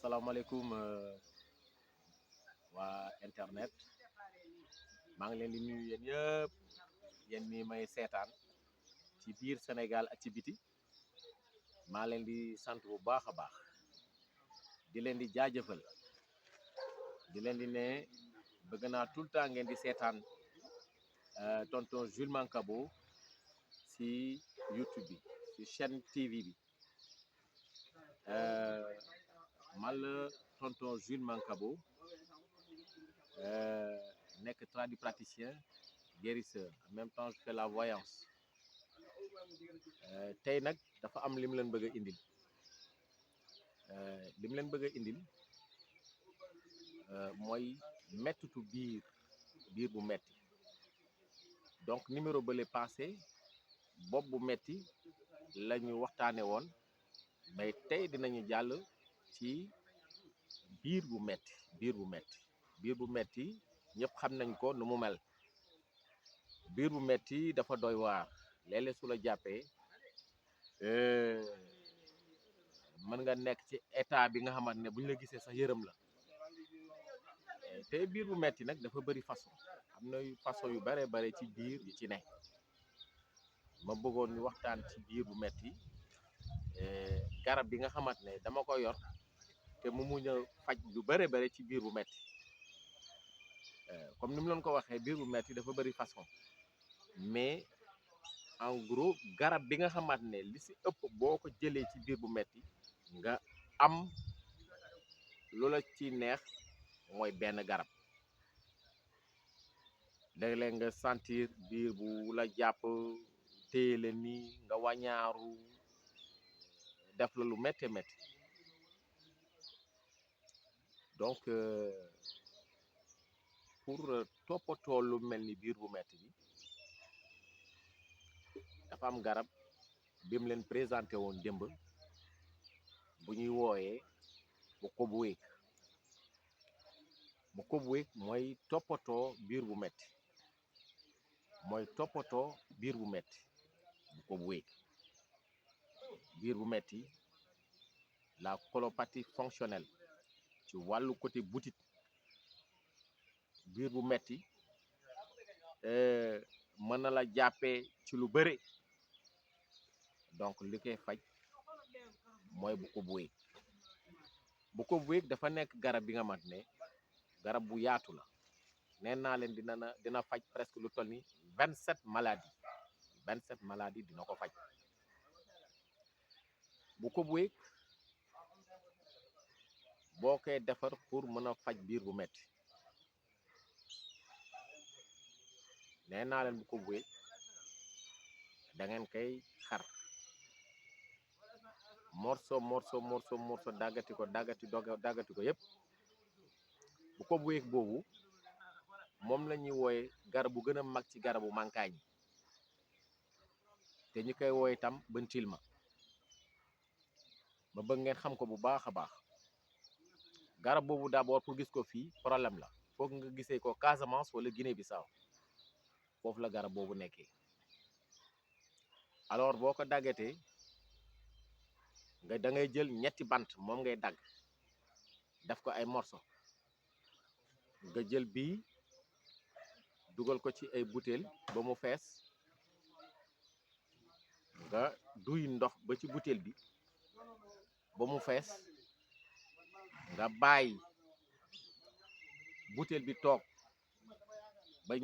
salaamaaleykum waa internet maa ngi leen di nuyu yéen yëpp yéen ñi may seetaan ci biir Sénégal ak ci biti maa leen di sant bu baax a baax di leen di jaajëfal di leen di ne bëgg naa tout le temps ngeen di seetaan tonton Jules Mancabou si YouTube bi si chaîne TV bi man la tonton Jules Mancabou nekk tradipraticien guérisseur en même temps je fais la voyance tey nag dafa am li mu leen bëgg a indil li mu leen bëgg a indil mooy mettitu biir bu metti donc numéro bële passé bopp bu metti la ñu waxtaane woon mais tey dinañu jàll ci biir bu metti ñëpp xam nañ ko nu mu mel biir bu metti dafa doy waar léeg-léeg su la jàppee mën nga nekk ci état bi nga xamante ne bu ñu la gisee sax yërëm la te biir bu metti nag dafa bëri façon am na façon yu bare ci biir yu ci ne ma bëggoon ñu waxtaan ci biir bu metti garab bi nga xamante ne dama ko yor te mu muñ a faj lu bare ci biir bu metti comme ni mu leen ko waxee biir bu metti dafa bëri façon mais en gros garab bi nga xamante ne li si ëpp boo ko jëlee ci biir bu metti nga am loola ci neex mooy benn garab léeg-léeg nga sentir biir bu la jàpp téye la ni nga wañaaru def la lu métti donc pour toppatoo lu mel ni biir bu metti bi dafa am garab bi mu leen présenté woon démb bu ñuy wooyee bu kobuweek mooy toppatoo biir bu metti bu kobuweek biir bu metti la colopathie fonctionnelle ci wàllu côté butit biir bu metti mën na la jàppee ci lu bëre donc li koy faj mooy bu kobuweek dafa nekk garab bi nga xamante ne garab bu yaatu la nee naa leen dina faj presque lu toll ni 27 maladies dina ko faj bu kobuweek boo koy defar pour mën a faj biir bu metti nee naa leen bu kobuweek da ngeen koy xar morceau daggati ko yépp bu kobuweek boobu moom la ñuy wooye garab bu gën a mag ci garabu mànkaañ yi te ñu koy wooye itam bëntilma ba bëgg ngeen xam ko bu baax a baax garab boobu d'abord pour gis ko fii problème la foog nga gisee ko Casamance wala Guinée Bissau foofu la garab boobu nekkee alors boo ko daggatee da ngay jël ñetti bant moom ngay dagg def ko ay morceau nga jël bii dugal ko ci ay butéel ba mu fees nga duy ndox ba ci butéel bi ba mu fees nga bàyyi butéel bi toog ba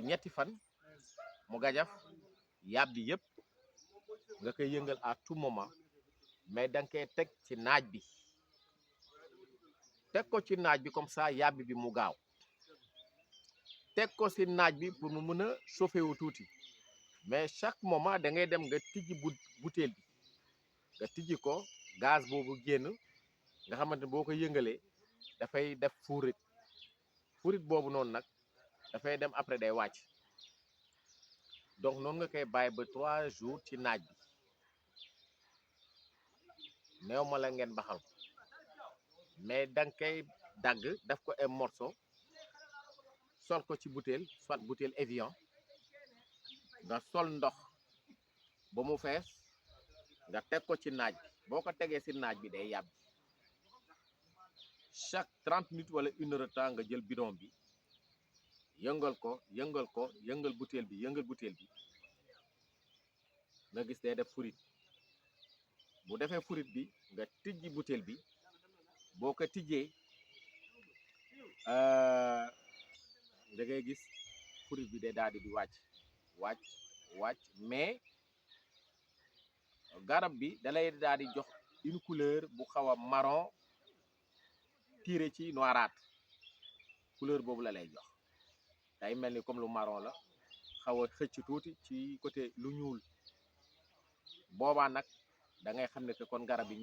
ñetti fan mu gajaf yàbbi yépp nga koy yëngal à tout moment mais danga koy teg ci naaj bi comme ça yàbbi bi mu gaaw teg ko ci naaj bi pour mu mën a chauffer wu tuuti mais chaque moment da ngay dem nga tijji butéel bi nga tijji ko gaz boobu génn nga xamante ne boo ko yëngalee dafay def fuurit boobu noonu nag dafay dem après day wàcc donc noonu nga koy bàyyi ba 3 jours ci naaj bi néew ma la ngeen baxal ko mais danga koy dagg daf ko ay morceau sol ko ci butéel soit butéel Evian nga sol ndox ba mu fees nga teg ko ci naaj bi boo ko tegee si naaj bi day yàbbi chaque 30 minutes wala 1 heure de temps nga jël bidon bi yëngal ko yëngal butéel bi nga gis day def furit bu defee furit bi nga tijji butéel bi boo ko tijjee da ngay gis furit bi day daal di wàcc mais garab bi dalay daal di jox une couleur bu xaw a marron tiré ci noirâtre couleur boobu la lay jox day mel ni comme lu marron la xaw a xëcc tuuti ci côté lu ñuul boobaa nag da ngay xam ne que kon garab bi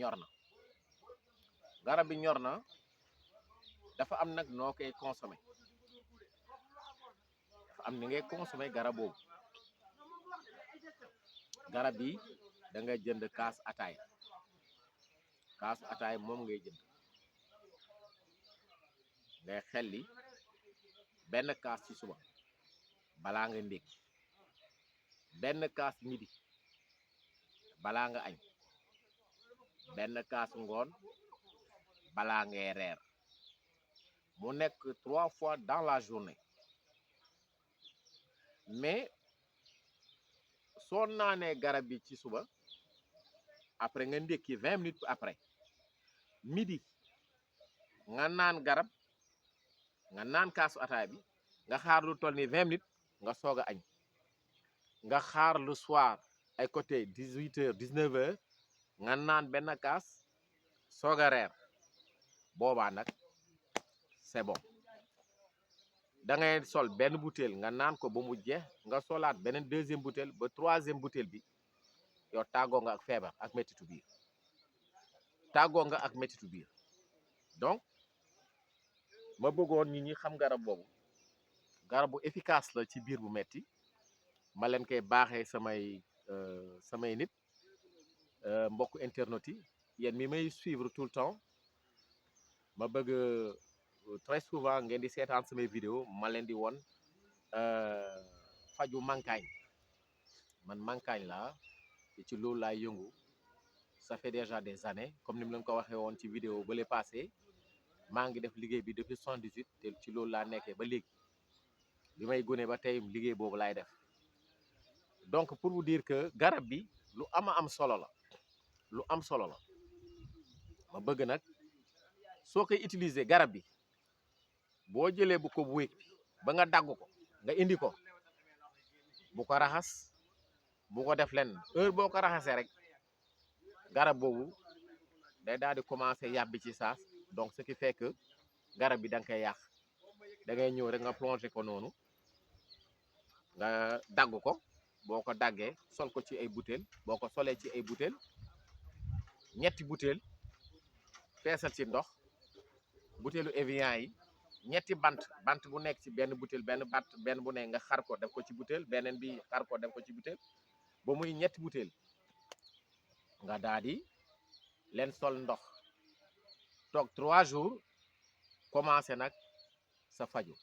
ñor na dafa am nag noo koy consommé dafa am ni ngay consommé garab boobu garab bi da ngay jënd kaasu ataay moom ngay jënd ngay xelli benn kaas ci suba balaa nga ndékki benn kaas midi balaa nga añ benn kaas ngoon balaa ngay reer mu nekk 3 fois dans la journée mais soo naanee garab bi ci suba après nga ndékki 20 minutes après midi nga naan garab nga naan kaasu ataay bi nga xaar lu toll ni 20 minutes nga soog a añ nga xaar le soir ay côté 18h 19h nga naan benn kaas soog a reer boobaa nag c'est bon da ngay sol benn bouteille nga naan ko ba mu jeex nga solaat beneen deuxième bouteille ba troisième bouteille bi yow tàggoo nga ak feebar ak mettitu biir donc ma bëggoon nit ñi xam garab boobu garab bu efficace la ci biir bu metti ma leen koy baaxee samay nit mbokku internet yi yéen mi may suivre tout le temps ma bëgg très souvent ngeen di seetaan samay vidéo ma leen di won faju mankaañ man mankaañ laa te ci loolu laay yëngu ça fait déjà des années comme ni mu leen ko waxee woon ci vidéo ba le passé maa ngi def liggéey bi depuis 78 te ci loolu laa nekkee ba léegi bi may gone ba tey liggéey boobu laay def donc pour vous dire que garab bi lu am solo la ma bëgg nag soo koy utiliser garab bi boo jëlee bu ko wéeg ba nga dagg ko nga indi ko bu ko raxas bu ko def len heure boo ko raxasee rek garab boobu day daal di commencer yàbbi ci saas donc ce qui fait que garab bi da nga koy yàq da ngay ñëw rek nga plongé ko noonu nga dagg ko boo ko daggee sol ko ci ay butéel boo ko solee ci ay butéel ñetti butéel feesal ci ndox butéelu Evian yi ñetti bant bu nekk ci benn butéel benn bu ne nga xar ko def ko ci butéel beneen bi xar ko def ko ci butéel ba muy ñetti butéel nga daal di leen sol ndox toog 3 jours commencé nag sa faju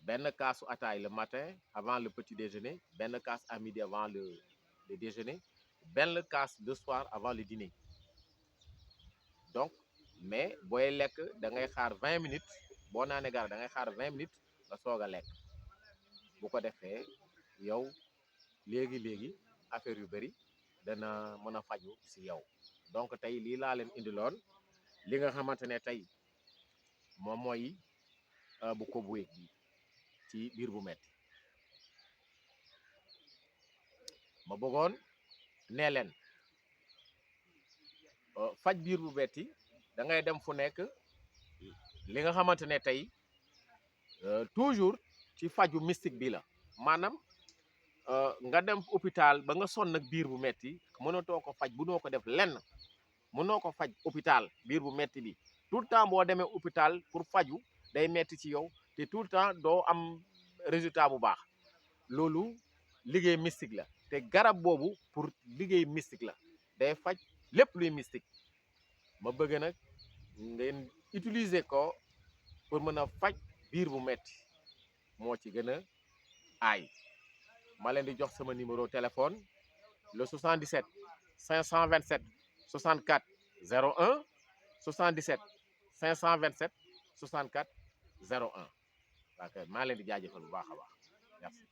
benn kaasu ataay le matin avant le petit déjeuner benn kaas à midi avant le déjeuner benn kaas le soir avant le dîner donc mais booy lekk da ngay xaar 20 minutes boo naanee garab da ngay xaar 20 minutes nga soog a lekk bu ko defee yow léegi affaire yu bëri dana mën a faju si yow donc tey lii laa leen indiloon li nga xamante ne tey moom mooy bu ko bu wéeg bi ci biir bu metti ma bëggoon nee leen faj biir bu metti da ngay dem fu nekk li nga xamante ne tey toujours ci faju mystique bi la maanaam nga dem hôpital ba nga sonn ak biir bu metti mënatoo ko faj bu noo ko def lenn mënoo ko faj hôpital biir bu metti bi tout le temps boo demee hôpital pour faju day metti ci yow te tout le temps doo am résultat bu baax loolu liggéey mystique la te garab boobu pour liggéey mystique la day faj lépp luy mystique ma bëgg nag ngeen utiliser ko pour mën a faj biir bu metti moo ci gën a aay ma leen di jox sama numéro téléphone le 77 527 64 01 77 527 64 01 ok maa leen di jaajëfal bu baax a baax merci.